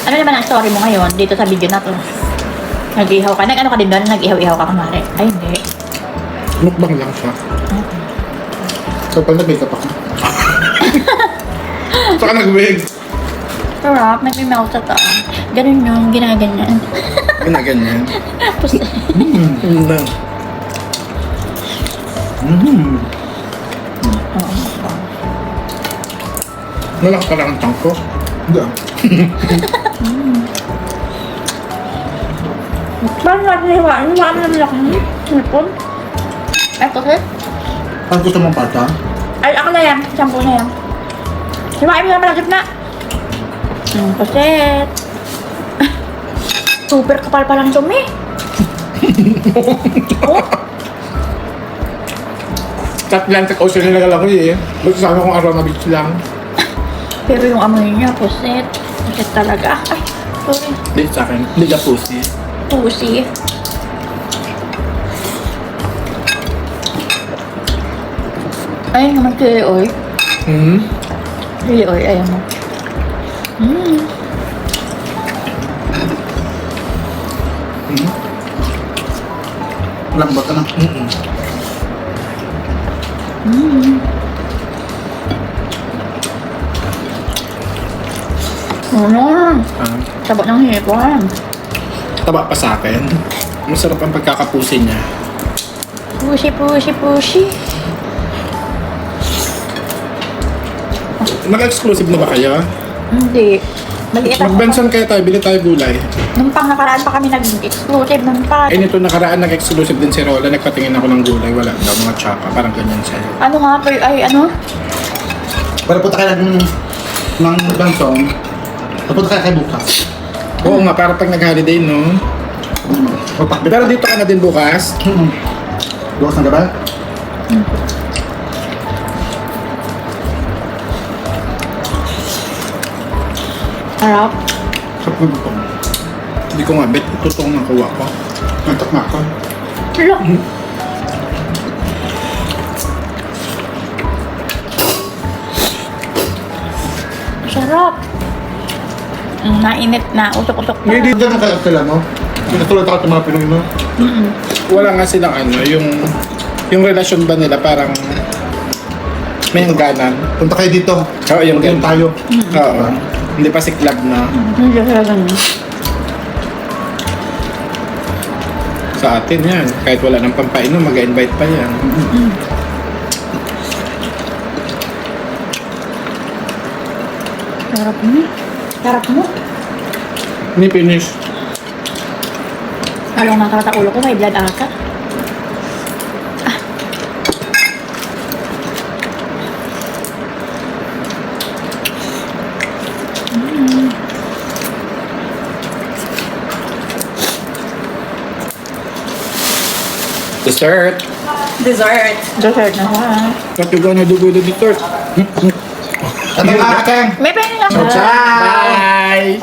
Ano naman ang story mo ngayon dito sa video na to? Nag-ihaw ka? Nag-ano ka din doon? Nag-ihaw-ihaw ka kunwari? Ay, hindi. Mukbang lang siya. So, pag nag-makeup ako. Saka nag-wig. Sarap, nag-melt sa taa. Ganun yung ginaganyan. Ginaganyan. Tapos, Lang. Nalak pa lang ang tank ko. Hindi ah. parang natin hiwaan. Hiwaan na nila kami. Nipon. Ay, kasi. Ang gusto mong pata? Ay, ako na yan. Shampoo na yan. Hiwain mo na malagip na. Kaset. Super kapal pa lang dumi. Oh, Atlantic Ocean na lang ako eh. Basta sabi kong aroma beach lang. pero yung amoy niya, puset. Puset talaga. Ay, sorry. Hindi sa akin. Hindi ka pussy. Pussy. Ay, naman kay oy. Hmm? Kay oy, ayaw mo. Lambot ka na. Ano? Ah, Sabot ng hipon. taba pa sa akin. Masarap ang pagkakapusin niya. Pushy, pushy, pushy. Nag-exclusive na ba kayo? Hindi. Maliit ako. Mag-Benson kayo tayo, bili tayo gulay. Nung pang nakaraan pa kami nag-exclusive ng pa. Eh nito nakaraan nag-exclusive din si Rola, nagpatingin ako ng gulay, wala daw mga tsaka, parang ganyan siya. Ano nga po, ay ano? Para punta kayo ng Benson. Papunta kayo kay bukas. Oo nga, para pag nag-holiday, no? Pero dito ka na din bukas. Bukas ng gabi? Harap. Sa puto. Hindi ko nga bet, ito itong nakuha ko. Nantak na ako. Hello. Sarap. Nainit na, usok-usok pa. Hindi dito na kayo sila, no? Pinatulad ako sa mga Pinoy, no? Wala nga silang ano, yung relasyon ba nila parang may hangganan. Punta kayo dito. Oo, yung Mag-inom tayo. Oo. Hindi pa si club na. Hindi siya ganun. Sa atin yan. Kahit wala nang pampainom, mag-invite pa yan. Sarap mo. Sarap mo. Hindi finish. Alam nga sa ulo ko, may blood ata. Dessert. Dessert. Dessert na siya. What you gonna do with the dessert? At ang aking! May pwede lang. Bye!